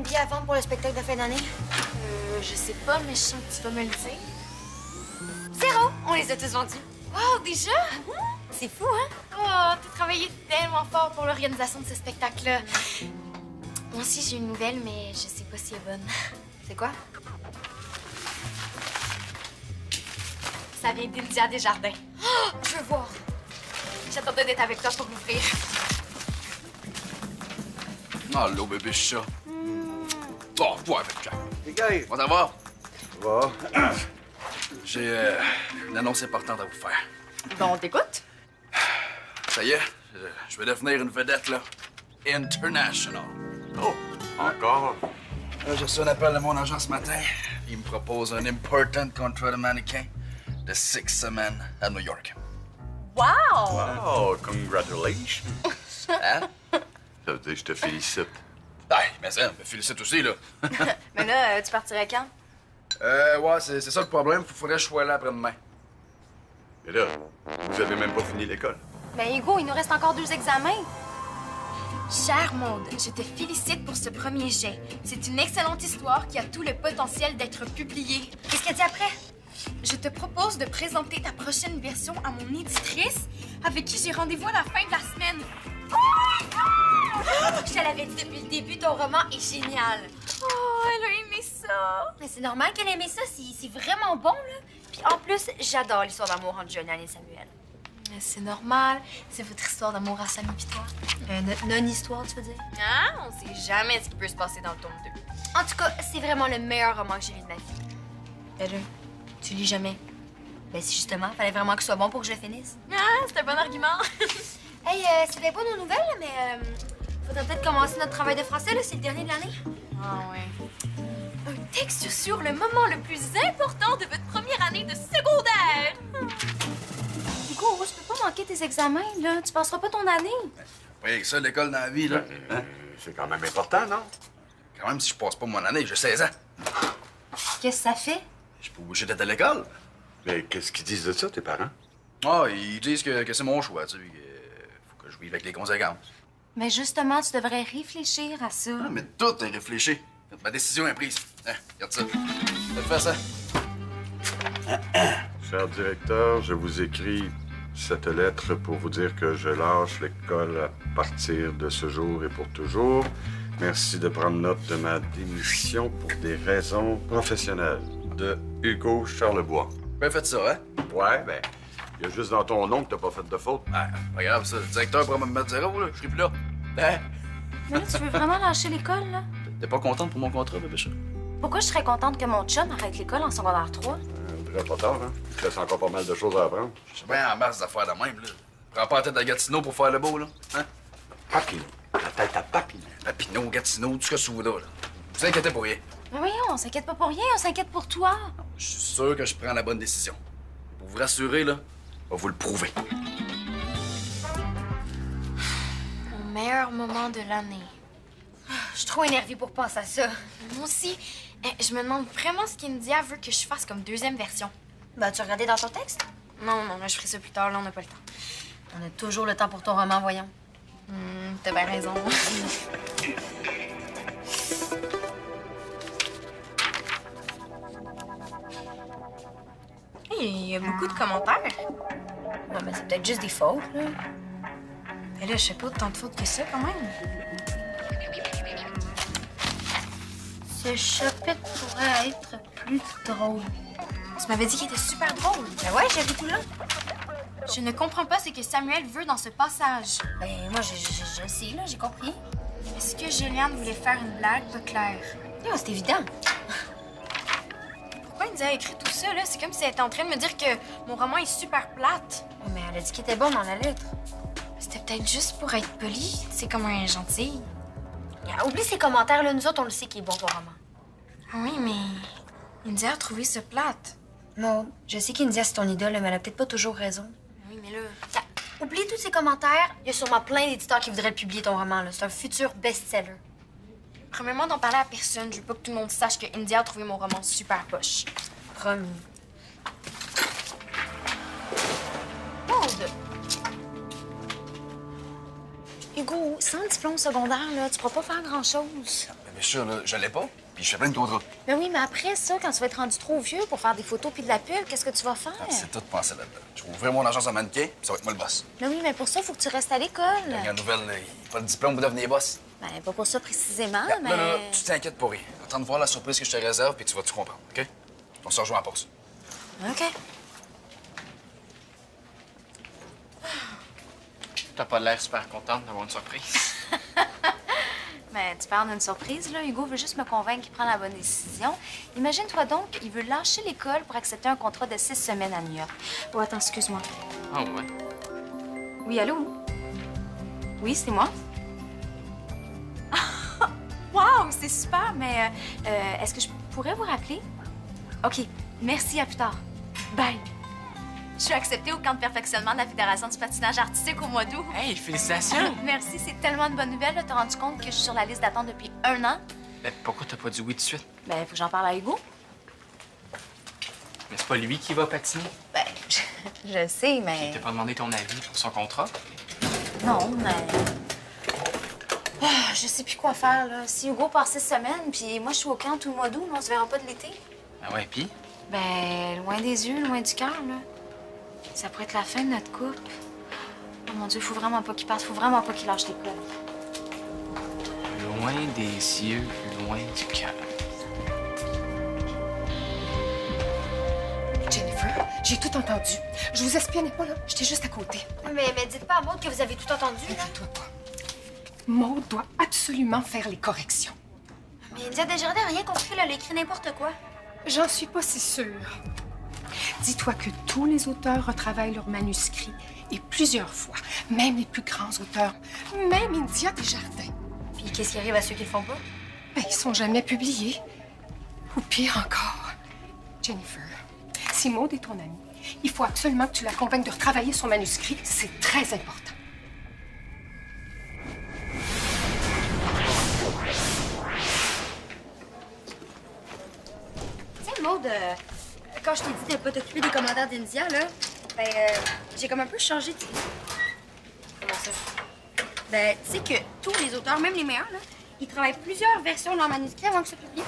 de billets à vendre pour le spectacle de fin d'année? Je sais pas, mais je sens que tu vas me le dire. 0! On les a tous vendus. Wow, déjà? C'est fou, hein? Oh, t'as travaillé tellement fort pour l'organisation de ce spectacle-là. Moi aussi, j'ai une nouvelle, mais je sais pas si elle est bonne. C'est quoi? Ça vient d'India Desjardins. Oh, je veux voir. J'attendais d'être avec toi pour l'ouvrir. Allô, bébé chat. Bon, ouais, avec Jack. Les gars, Comment ça va? ça va? J'ai une annonce importante à vous faire. Bon, on t'écoute? Ça y est, je vais devenir une vedette, là. International. Oh, encore? J'ai reçu un appel de mon agent ce matin. Il me propose un important contrat de mannequin de 6 semaines à New York. Wow! Oh, congratulations. Hein? Ça veut dire que je te félicite. Hey, mais ça, me félicite aussi, là. Mais là, tu partirais quand? Ouais, c'est ça le problème. Faudrait que je sois là après-demain. Et là, vous avez même pas fini l'école. Ben, Hugo, il nous reste encore 2 examens. Chère Maude, je te félicite pour ce premier jet. C'est une excellente histoire qui a tout le potentiel d'être publiée. Qu'est-ce qu'elle dit après? Je te propose de présenter ta prochaine version à mon éditrice, avec qui j'ai rendez-vous à la fin de la semaine. Je te l'avais dit depuis le début, ton roman est génial. Oh, elle a aimé ça. Mais c'est normal qu'elle aimait ça, c'est vraiment bon, là. Puis en plus, j'adore l'histoire d'amour entre Jonathan et Samuel. C'est normal, c'est votre histoire d'amour à Samy pis toi. Non-histoire, tu veux dire? Ah, on sait jamais ce qui peut se passer dans le tome 2. En tout cas, c'est vraiment le meilleur roman que j'ai lu de ma vie. Ben là, tu lis jamais. Ben si justement, fallait vraiment que ce soit bon pour que je le finisse. Ah, c'est un bon argument. Hey, c'était pas nos nouvelles, là, mais faudrait peut-être commencer notre travail de français, là, c'est le dernier de l'année. Ah ouais. Un texte sur le moment le plus important de votre première année de secondaire. Hugo, je peux pas manquer tes examens, là. Tu passeras pas ton année. Oui, ça, l'école dans la vie, là. Hein? C'est quand même important, non? Quand même, si je passe pas mon année, j'ai 16 ans. Qu'est-ce que ça fait? Je suis pas obligé d'être à l'école. Mais qu'est-ce qu'ils disent de ça, tes parents? Ah, ils disent que c'est mon choix, tu sais. Faut que je vive avec les conséquences. Mais justement, tu devrais réfléchir à ça. Ah, mais tout est réfléchi. Ma décision est prise. Hein, regarde ça. Je fais ça. Cher directeur, je vous écris cette lettre pour vous dire que je lâche l'école à partir de ce jour et pour toujours. Merci de prendre note de ma démission pour des raisons professionnelles. De Hugo Charlebois. Bien fait ça, hein? Ouais, ben, il y a juste dans ton nom que t'as pas fait de faute. Ah, pas grave, ça. Le directeur pourra me mettre 0, là. Je serai plus là. Hein? Mais là, tu veux vraiment lâcher l'école, là? T'es pas contente pour mon contrat, bébé chat? Pourquoi je serais contente que mon chum arrête l'école en secondaire 3? On dirait pas tard, hein? Il te reste encore pas mal de choses à apprendre. Je suis bien en masse d'affaires de même, là. Prends pas la tête à Gatineau pour faire le beau, là. Hein? Papineau. La tête à Papineau. Papineau, Gatineau, tout ce que tu veux, là. Vous inquiétez pour rien. Mais voyons, on s'inquiète pas pour rien, on s'inquiète pour toi. Je suis sûr que je prends la bonne décision. Pour vous rassurer, là, on va vous le prouver. Mon meilleur moment de l'année. Je suis trop énervée pour penser à ça. Moi aussi, je me demande vraiment ce qu'India veut que je fasse comme deuxième version. Ben, tu regardais dans ton texte? Non, mais je ferai ça plus tard, là, on n'a pas le temps. On a toujours le temps pour ton roman, voyons. T'as bien raison. Hey, il y a beaucoup de commentaires. Non, mais c'est peut-être juste des fautes, là. Mais là, je sais pas tant de fautes que ça, quand même. Ce chapitre pourrait être plus drôle. Tu m'avais dit qu'il était super drôle. Ben ouais, j'ai vu tout là. Je ne comprends pas ce que Samuel veut dans ce passage. Ben, moi, je sais, là, j'ai compris. Est-ce que Juliane voulait faire une blague pas claire? Non, c'est évident. Pourquoi India a écrit tout ça, là? C'est comme si elle était en train de me dire que mon roman est super plate. Mais elle a dit qu'il était bon dans la lettre. C'était peut-être juste pour être poli. C'est comme un gentil. Oublie ces commentaires, là. Nous autres, on le sait qu'il est bon, ton roman. Oui, mais India a trouvé ça plate. Non, je sais qu'India, c'est ton idole, mais elle a peut-être pas toujours raison. Oui, mais là... Tiens, oublie tous ces commentaires. Il y a sûrement plein d'éditeurs qui voudraient publier ton roman, là. C'est un futur best-seller. Premièrement, d'en parler à personne. Je veux pas que tout le monde sache que India a trouvé mon roman super poche. Promis. Maude! Hugo, sans diplôme secondaire, là, tu pourras pas faire grand-chose. Bien sûr, là, je l'ai pas, puis je fais plein de contrats. Ben oui, mais après ça, quand tu vas être rendu trop vieux pour faire des photos puis de la pub, qu'est-ce que tu vas faire? C'est tout pensé là-dedans. Je vais ouvrir mon agence de mannequin, puis ça va être moi le boss. Ben oui, mais pour ça, il faut que tu restes à l'école. Dernière nouvelle, il n'y a pas de diplôme pour devenir boss. Ben, pas pour ça précisément, Là, mais... là, tu t'inquiètes pour rien. Attends de voir la surprise que je te réserve, puis tu vas tout comprendre, OK? On se rejoint en pause. OK. T'as pas l'air super contente d'avoir une surprise. Ben, tu parles d'une surprise, là. Hugo veut juste me convaincre qu'il prend la bonne décision. Imagine-toi donc, il veut lâcher l'école pour accepter un contrat de 6 semaines à New York. Oh, attends, excuse-moi. Ah ouais. Oui, allô? Oui, c'est moi. Wow, c'est super, mais est-ce que je pourrais vous rappeler? OK, merci, à plus tard. Bye. Je suis acceptée au camp de perfectionnement de la Fédération du patinage artistique au mois d'août. Hey, félicitations! Merci, c'est tellement de bonnes nouvelles. T'as rendu compte que je suis sur la liste d'attente depuis 1 an? Mais pourquoi t'as pas dit oui tout de suite? Ben, faut que j'en parle à Hugo. Mais c'est pas lui qui va patiner. Ben, je sais, mais... Il t'a pas demandé ton avis pour son contrat? Non, mais... Ah, je sais plus quoi faire, là. Si Hugo part 6 semaines, puis moi, je suis au camp tout le mois d'août, on se verra pas de l'été. Ben ouais, pis? Ben, loin des yeux, loin du cœur, là. Ça pourrait être la fin de notre couple. Oh mon Dieu, faut vraiment pas qu'il parte, faut vraiment pas qu'il lâche l'école. Loin des yeux, loin du cœur. Jennifer, j'ai tout entendu. Je vous espionnais pas, là. J'étais juste à côté. Mais dites pas à Maud que vous avez tout entendu, là. Inquiète-toi pas. Maud doit absolument faire les corrections. Mais India Desjardins a rien compris, là. Elle a écrit n'importe quoi. J'en suis pas si sûre. Dis-toi que tous les auteurs retravaillent leurs manuscrits, et plusieurs fois. Même les plus grands auteurs. Même India Desjardins. Puis qu'est-ce qui arrive à ceux qui le font pas? Ben, ils sont jamais publiés. Ou pire encore. Jennifer, si Maud est ton amie, il faut absolument que tu la convainques de retravailler son manuscrit. C'est très important. Tiens, Maud, quand je t'ai dit de pas t'occuper des commentaires d'India, là, ben, j'ai comme un peu changé de... Comment ça? Ben, tu sais que tous les auteurs, même les meilleurs, là, ils travaillent plusieurs versions de leur manuscrit avant que ça publie.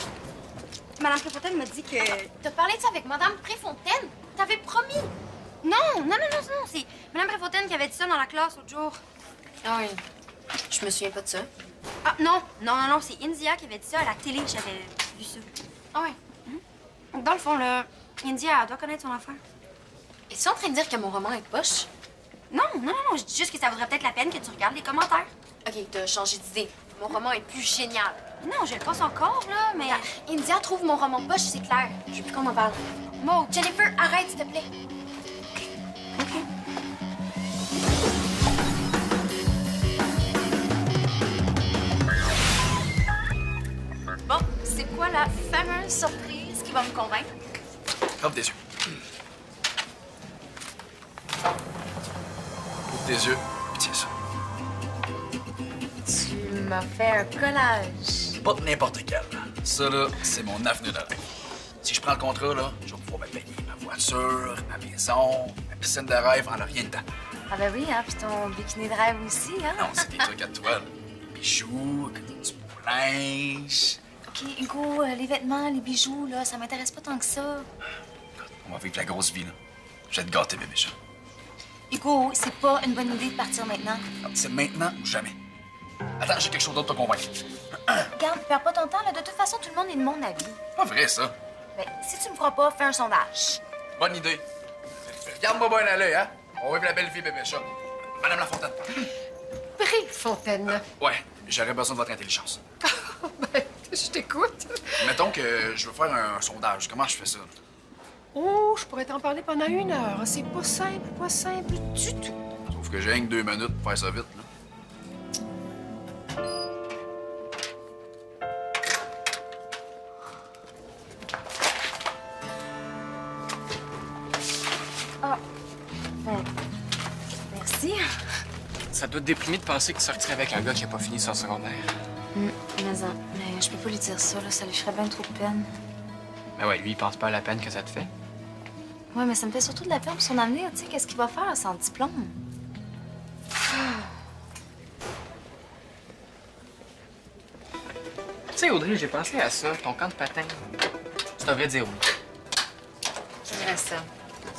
Madame Préfontaine m'a dit que... T'as parlé de ça avec Madame Préfontaine? T'avais promis! Non, c'est Madame Préfontaine qui avait dit ça dans la classe l'autre jour. Ah oui. Je me souviens pas de ça. Ah, non, c'est India qui avait dit ça à la télé, j'avais vu ça. Ah ouais. Dans le fond, là, India, elle doit connaître son affaire. Es-tu en train de dire que mon roman est poche? Non, je dis juste que ça vaudrait peut-être la peine que tu regardes les commentaires. OK, t'as changé d'idée. Mon roman est plus génial. Non, je le pense encore, là, mais... India trouve mon roman poche, c'est clair. Je veux plus qu'on en parle. Maud, Jennifer, arrête, s'il te plaît. Bon, c'est quoi la fameuse surprise qui va me convaincre? Ouvre tes yeux. Ouvre tes yeux, puis tiens ça. Tu m'as fait un collage. Pas n'importe quel. Ça, là, c'est mon avenue de rêve. Si je prends le contrat, là, je vais pouvoir me payer ma voiture, ma maison, ma piscine de rêve en rien de temps. Ah ben oui, hein, puis ton bikini de rêve aussi, hein? Non, c'est des trucs à toile. Bijoux, du beau linge. OK, Hugo, les vêtements, les bijoux, là, ça m'intéresse pas tant que ça. On va vivre la grosse vie, là. Je vais te gâter, bébé chat. Hugo, c'est pas une bonne idée de partir maintenant. Non, c'est maintenant ou jamais. Attends, j'ai quelque chose d'autre à te convaincre. Regarde, perds pas ton temps, là. De toute façon, tout le monde est de mon avis. Pas vrai, ça. Ben, si tu me crois pas, fais un sondage. Bonne idée. Regarde-moi bien à l'œil, hein? On va vivre la belle vie, bébé chat. Madame Lafontaine. Préfontaine. Ouais, j'aurais besoin de votre intelligence. Ben, je t'écoute. Mettons que je veux faire un sondage. Comment je fais ça? Oh, je pourrais t'en parler pendant 1 heure. C'est pas simple du tout. Sauf que j'ai rien que 2 minutes pour faire ça vite, là. Merci. Ça doit te déprimer de penser que tu sortirais avec un gars qui a pas fini son secondaire. Mais je peux pas lui dire ça, là. Ça lui ferait bien trop de peine. Mais ouais, lui, il pense pas à la peine que ça te fait. Ouais, mais ça me fait surtout de la peine pour son avenir. Tu sais, qu'est-ce qu'il va faire sans diplôme? Tu sais, Audrey, j'ai pensé à ça, ton camp de patin. Tu devrais dire oui. Je dirais ça.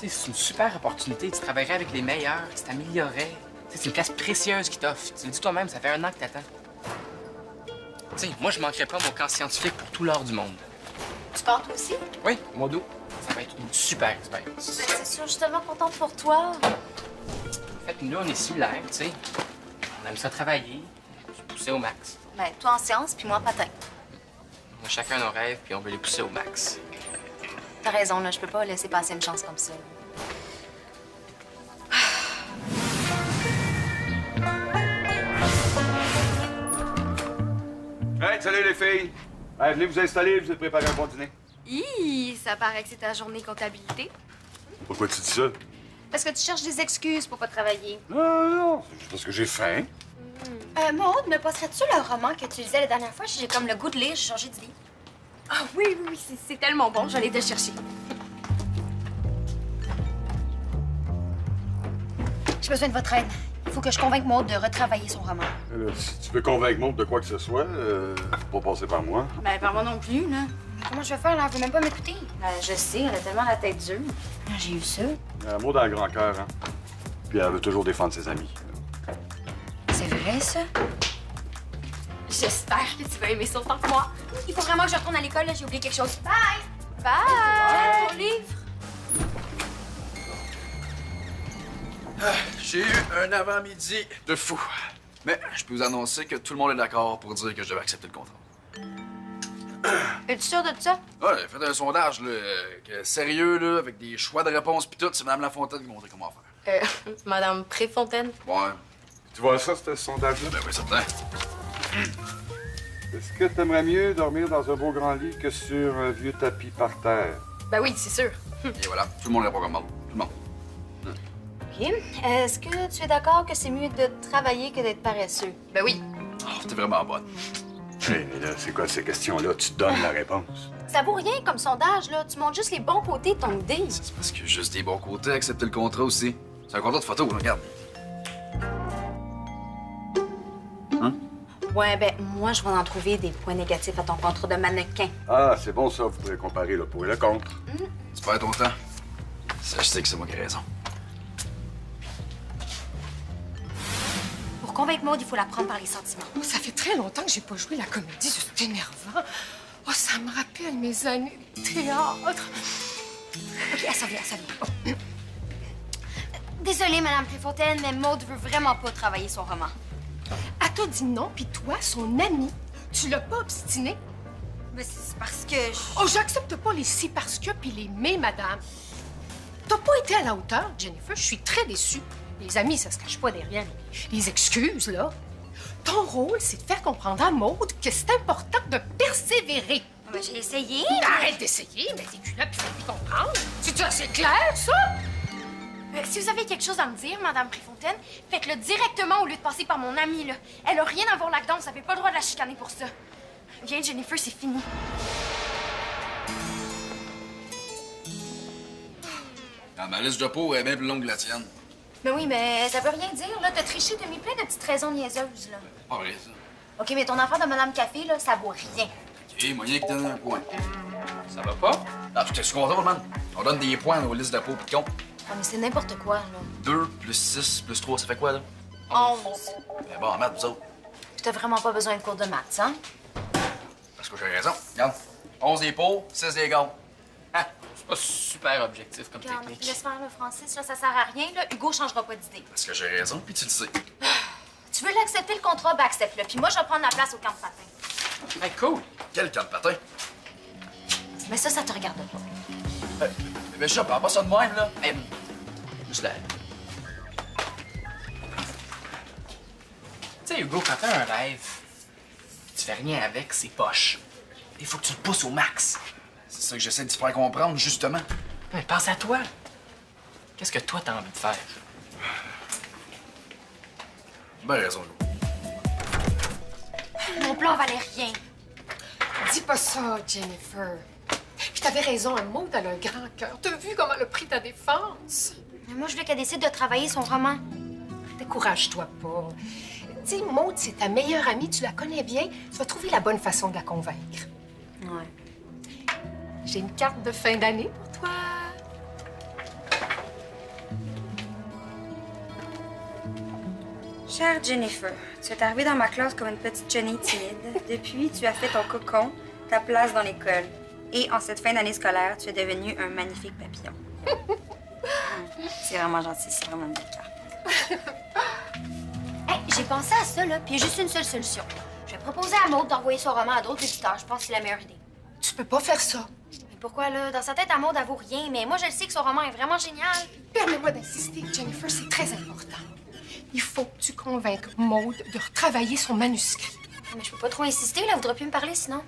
Tu sais, c'est une super opportunité. Tu travaillerais avec les meilleurs, tu t'améliorerais. Tu sais, c'est une place précieuse qui t'offre. Tu le dis toi-même, ça fait 1 an que t'attends. Tu sais, moi, je manquerais pas mon camp scientifique pour tout l'or du monde. Tu pars toi aussi? Oui, au mois d'août. Ça va être une super expérience. Ben, c'est sûr, je suis tellement contente pour toi. En fait, nous, on est similaires, tu sais. On aime ça travailler, se pousser au max. Ben, toi en sciences, puis moi en patin. On a chacun nos rêves, puis on veut les pousser au max. T'as raison, là, je peux pas laisser passer une chance comme ça. Hey, salut les filles! Hey, venez vous installer, je vous ai préparé un bon dîner. Hi, ça paraît que c'est ta journée comptabilité. Pourquoi tu dis ça? Parce que tu cherches des excuses pour pas travailler. Non, c'est juste parce que j'ai faim. Maud, me passerais-tu le roman que tu lisais la dernière fois? J'ai comme le goût de lire, j'ai changé d'idée. Ah oui, c'est tellement bon, j'allais te chercher. J'ai besoin de votre aide. Il faut que je convainque Maud de retravailler son roman. Si tu veux convaincre Maud de quoi que ce soit, faut pas passer par moi. Ben, par moi non plus, là. Comment je vais faire, là? Elle veut même pas m'écouter. Je sais, elle a tellement la tête dure. J'ai eu ça. Maud a un grand cœur, hein. Puis elle veut toujours défendre ses amis. C'est vrai, ça? J'espère que tu vas aimer ça autant que moi. Il faut vraiment que je retourne à l'école, là. J'ai oublié quelque chose. Bye! Bye! Ton livre? J'ai eu un avant-midi de fou. Mais je peux vous annoncer que tout le monde est d'accord pour dire que je devais accepter le contrat. Es-tu sûr de ça? Ouais, j'ai fait un sondage, là, sérieux, là, avec des choix de réponses pis tout. C'est Mme Lafontaine qui m'a montré comment faire. Madame Préfontaine? Ouais, Tu vois ça, ce sondage-là? ben oui, certain. Est-ce que t'aimerais mieux dormir dans un beau grand lit que sur un vieux tapis par terre? Ben oui, c'est sûr. Et voilà, tout le monde répond comme Maud. Tout le monde. OK. Est-ce que tu es d'accord que c'est mieux de travailler que d'être paresseux? Ben oui. Oh, t'es vraiment bonne. Hey, mais là, c'est quoi ces questions-là? Tu donnes la réponse. Ça vaut rien comme sondage, là. Tu montres juste les bons côtés de ton idée. C'est parce qu'il y a juste des bons côtés à accepter le contrat aussi. C'est un contrat de photo, regarde. Hein? Ouais, ben moi, je vais en trouver des points négatifs à ton contrat de mannequin. Ah, c'est bon ça, vous pourrez comparer le pour et le contre. Tu perds ton temps. Ça, je sais que c'est moi qui ai raison. Pour convaincre Maud, il faut la prendre par les sentiments. Oh, ça fait très longtemps que j'ai pas joué la comédie, c'est énervant. Oh, ça me rappelle mes années de théâtre. OK, elle s'en vient. Désolée, Madame Préfontaine, mais Maud veut vraiment pas travailler son roman. Elle t'a dit non, puis toi, son ami, tu l'as pas obstiné? Mais c'est parce que Oh, j'accepte pas les si parce que puis les mais, madame. T'as pas été à la hauteur, Jennifer. Je suis très déçue. Les amis, ça se cache pas derrière les excuses, là. Ton rôle, c'est de faire comprendre à Maud que c'est important de persévérer. Ben, j'ai essayé. Arrête d'essayer, mais t'es là puis fais-lui comprendre. C'est assez clair, ça? Si vous avez quelque chose à me dire, Madame Préfontaine, faites-le directement au lieu de passer par mon amie, là. Elle a rien à voir là-dedans, vous avez pas le droit de la chicaner pour ça. Viens, Jennifer, c'est fini. Ah, ma liste de peau est bien plus longue que la tienne. Mais oui, mais ça veut rien dire, là. T'as triché, t'as mis plein de petites raisons niaiseuses, là. Pas vrai, ça. OK, mais ton affaire de Madame Café, là, ça vaut rien. OK, moyen que t'en aies un point. Ça va pas? Ah, tu t'es sous contrôle, man. On donne des points aux listes de peau pis de compte. Ah, mais c'est n'importe quoi, là. 2 plus 6 plus 3, ça fait quoi, là? 11. Mais bon, en maths, vous autres. Puis t'as vraiment pas besoin de cours de maths, hein? Parce que j'ai raison. Regarde. 11 des peaux, 6 des gants. Ah, c'est pas super objectif comme Regarde, technique. laisse faire le Francis, là, ça sert à rien, là. Hugo changera pas d'idée. Parce que j'ai raison, puis tu le sais. Tu veux l'accepter, le contrat, ben accepte-le. Puis moi, je vais prendre ma place au camp de patin. Hey, cool! Quel camp de patin? Mais ça te regarde pas. Mais je parle pas ça de même, là. Hey, juste là. Tu sais, Hugo, quand t'as un rêve, pis tu fais rien avec, c'est poche. Il faut que tu le pousses au max. C'est ça que j'essaie de te faire comprendre, justement. Mais pense à toi. Qu'est-ce que toi, t'as envie de faire? Ben raison, Hugo. Mon plan valait rien. Dis pas ça, Jennifer. Puis t'avais raison, un Maud, elle a un grand cœur. T'as vu comment elle a pris ta défense? Mais moi, je veux qu'elle décide de travailler son roman. Décourage-toi pas. Tu sais, Maude, c'est ta meilleure amie, tu la connais bien. Tu vas trouver la bonne façon de la convaincre. Ouais. J'ai une carte de fin d'année pour toi. Chère Jennifer, tu es arrivée dans ma classe comme une petite chenille timide. Depuis, tu as fait ton cocon, ta place dans l'école. Et en cette fin d'année scolaire, tu es devenu un magnifique papillon. C'est vraiment gentil, c'est vraiment une belle carte. Hey, j'ai pensé à ça, là, puis il y a juste une seule solution. Je vais proposer à Maude d'envoyer son roman à d'autres éditeurs. Je pense que c'est la meilleure idée. Tu peux pas faire ça. Mais pourquoi, là? Dans sa tête, à Maude, elle vaut rien, mais moi, je le sais que son roman est vraiment génial. Permets-moi d'insister, Jennifer, c'est très important. Il faut que tu convainques Maude de retravailler son manuscrit. Mais je peux pas trop insister, là. Elle voudra plus me parler, sinon.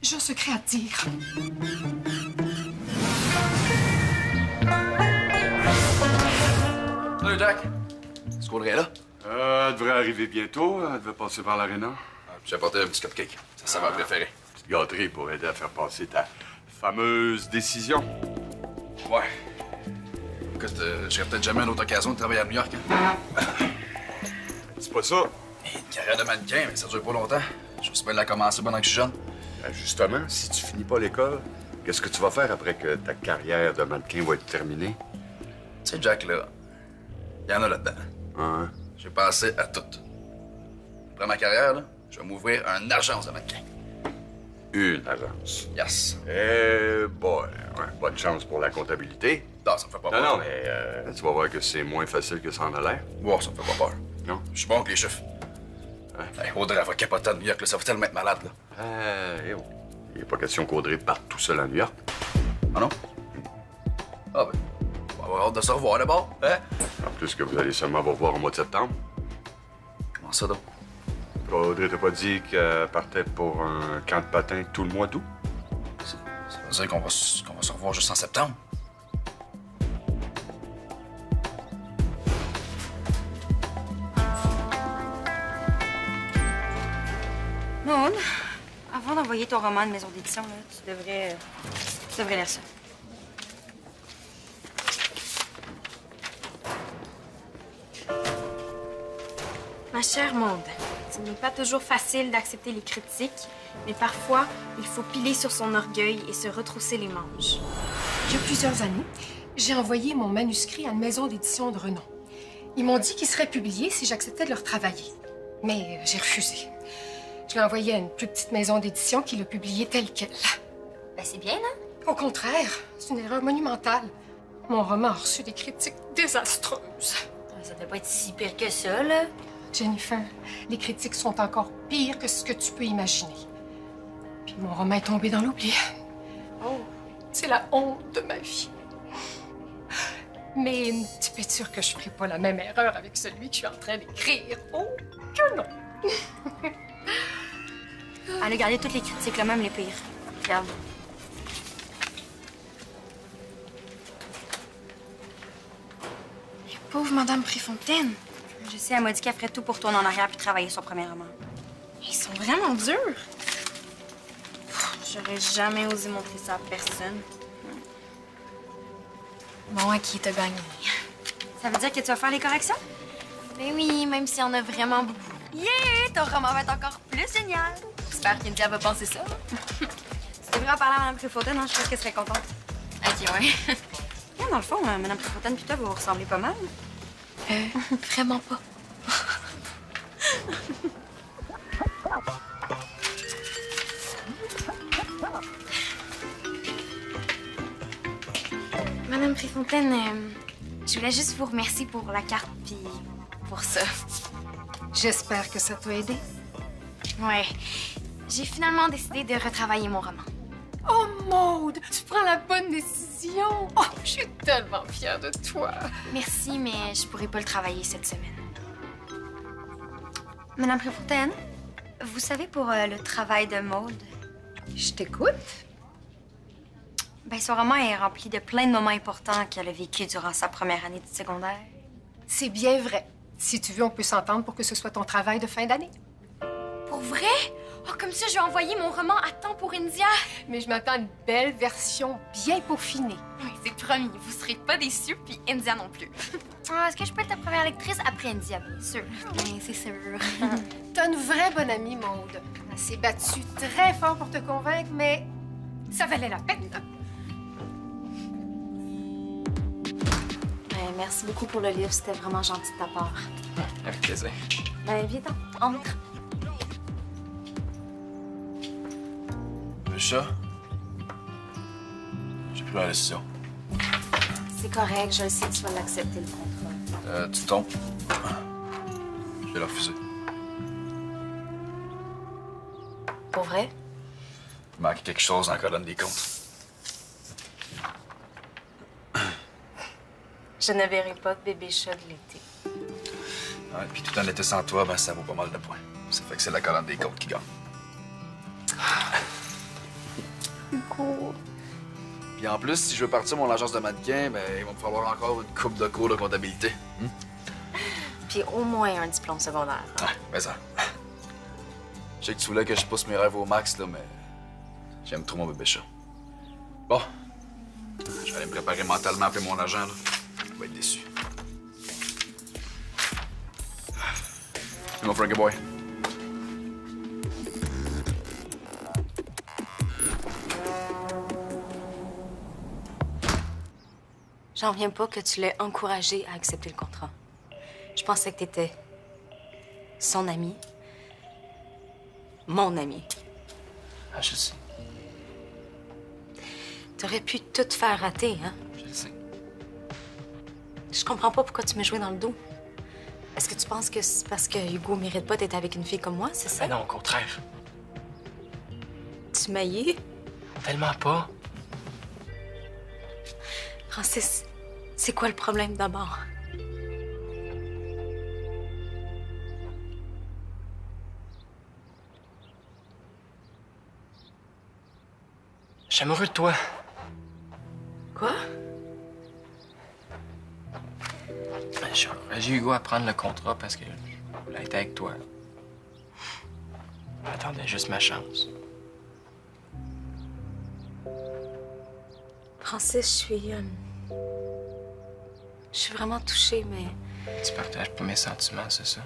J'ai un secret à te dire. Salut, Jack. Est-ce qu'on est là? Elle devrait arriver bientôt. Elle devait passer par l'aréna. J'ai apporté un petit cupcake. Ça va préféré. Petite gâterie pour aider à faire passer ta fameuse décision. Ouais. Écoute, j'aurais peut-être jamais une autre occasion de travailler à New York. Hein? C'est pas ça. Une carrière de mannequin, mais ça dure pas longtemps. Je suis bien de la commencer pendant que je suis jeune. Ben, justement, si tu finis pas l'école, qu'est-ce que tu vas faire après que ta carrière de mannequin va être terminée? Tu sais, Jack, là, il y en a là-dedans. Hein? J'ai pensé à tout. Après ma carrière, là, je vais m'ouvrir une agence de mannequin. Une agence. Yes. Eh boy, ouais, bonne chance pour la comptabilité. Non, ça me fait pas Non, peur. non, mais tu vas voir que c'est moins facile que ça en a l'air. Wow, ça me fait pas peur. Non? Je suis bon avec les chiffres. Ouais. Hey, Audrey, elle va capoter à New York, là. Ça va tellement être malade, là. Il n'est pas question qu'Audrey parte tout seul à New York. Ah non? Ah ben, on va avoir hâte de se revoir d'abord, hein? En plus que vous allez seulement vous revoir au mois de septembre. Comment ça, donc? Audrey t'a pas dit qu'elle partait pour un camp de patin tout le mois d'août? Ça veut dire qu'on va se revoir juste en septembre? Maude, avant d'envoyer ton roman à une maison d'édition, là, tu devrais lire ça. Ma chère Maude, ce n'est pas toujours facile d'accepter les critiques, mais parfois, il faut piler sur son orgueil et se retrousser les manches. Il y a plusieurs années, j'ai envoyé mon manuscrit à une maison d'édition de renom. Ils m'ont dit qu'il serait publié si j'acceptais de le retravailler. Mais j'ai refusé. Je l'ai envoyé à une plus petite maison d'édition qui l'a publié tel quel. Ben, c'est bien, non? Au contraire, c'est une erreur monumentale. Mon roman a reçu des critiques désastreuses. Ça devait pas être si pire que ça, là. Jennifer, les critiques sont encore pires que ce que tu peux imaginer. Puis mon roman est tombé dans l'oubli. Oh, c'est la honte de ma vie. Mais tu peux être sûre que je ferai pas la même erreur avec celui que je suis en train d'écrire. Oh, que non! Elle a gardé toutes les critiques, là, même les pires. Regarde. Pauvre Madame Préfontaine, Je sais, elle m'a dit qu'elle ferait tout pour tourner en arrière puis travailler son premier roman. ils sont vraiment durs. J'aurais jamais osé montrer ça à personne. Bon, à qui t'as gagné? Ça veut dire que tu vas faire les corrections? Mais oui, même s'il y en a vraiment beaucoup. Yeah! Ton roman va être encore plus génial! J'espère qu'India va penser ça. Tu devrais en parler à Mme Préfontaine, hein? Je pense qu'elle serait contente. OK, ouais. Yeah, dans le fond, Mme Préfontaine puis toi, vous vous ressemblez pas mal. Vraiment pas. Madame Préfontaine, je voulais juste vous remercier pour la carte puis pour ça. J'espère que ça t'a aidé. Ouais, j'ai finalement décidé de retravailler mon roman. Oh, Maude, tu prends la bonne décision. Oh, je suis tellement fière de toi. Merci, mais je pourrais pas le travailler cette semaine. Mme Préfontaine, vous savez, pour le travail de Maude, Je t'écoute. ben, son roman est rempli de plein de moments importants qu'elle a vécu durant sa première année de secondaire. C'est bien vrai. Si tu veux, on peut s'entendre pour que ce soit ton travail de fin d'année. Pour vrai? Oh, comme ça, je vais envoyer mon roman à temps pour India. Mais je m'attends à une belle version bien peaufinée. Oui, c'est promis. Vous serez pas déçus, puis India non plus. Ah, est-ce que je peux être ta première lectrice après India, bien sûr? Oui, c'est sûr. T'as une vraie bonne amie, Maude. Elle s'est battue très fort pour te convaincre, mais ça valait la peine. Ben, merci beaucoup pour le livre. C'était vraiment gentil de ta part. Avec plaisir. Ben, viens-t'en. Entre. Le chat? J'ai pris ma décision. C'est correct. Je le sais que tu vas l'accepter, le contrat. Tu tombes. Je vais le refuser. Pour vrai? Il manque quelque chose dans la colonne des comptes. Je ne verrai pas de bébé chat de l'été. Ouais, puis tout un été sans toi, ben ça vaut pas mal de points. Ça fait que c'est la colonne des comptes qui gagne. Cool. Puis en plus, si je veux partir mon agence de mannequin, ben il va me falloir encore une coupe de cours de comptabilité. Puis au moins un diplôme secondaire. Ouais, mais ça. Je sais que tu voulais que je pousse mes rêves au max, là, mais j'aime trop mon bébé chat. Bon, je vais aller me préparer mentalement à appeler mon agent, là. Il va être déçu. C'est mon Frankie Boy. J'en reviens pas que tu l'aies encouragé à accepter le contrat. Je pensais que t'étais son ami. Mon ami. Ah, je sais. T'aurais pu tout faire rater, hein? Je le sais. Je comprends pas pourquoi tu me jouais dans le dos. Est-ce que tu penses que c'est parce que Hugo mérite pas d'être avec une fille comme moi, c'est ça? Ben non, au contraire. Tu m'haïs? Tellement pas. Francis, c'est quoi le problème d'abord? Je suis amoureux de toi. Quoi? J'ai encouragé Hugo à prendre le contrat parce que je voulais être avec toi. J'attendais juste ma chance. Francis, je suis vraiment touchée, mais... Tu partages pas mes sentiments, c'est ça?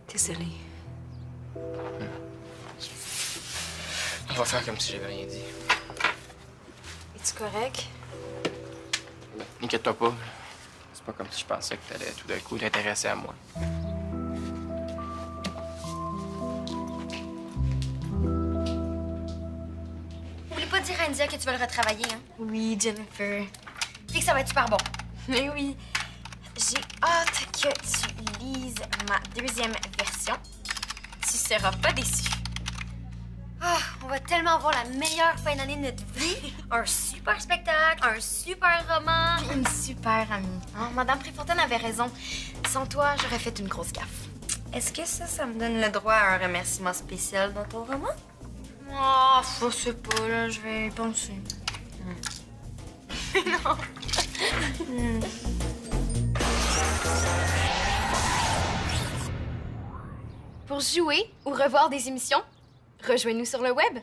Désolée. On va faire comme si j'avais rien dit. Es-tu correct? N'inquiète-toi pas. C'est pas comme si je pensais que t'allais tout d'un coup t'intéresser à moi. Oublie pas de dire à India que tu vas le retravailler, hein? Oui, Jennifer. Puis que ça va être super bon. Mais oui. J'ai hâte que tu lises ma deuxième version. Tu seras pas déçu. Ah, on va tellement avoir la meilleure fin d'année de notre vie. Un super spectacle, un super roman. Puis une super amie. Oh, Madame Préfontaine avait raison. Sans toi, j'aurais fait une grosse gaffe. Est-ce que ça me donne le droit à un remerciement spécial dans ton roman? Oh, je sais pas, là, je vais y penser. Non. Pour jouer ou revoir des émissions, rejoignez-nous sur le web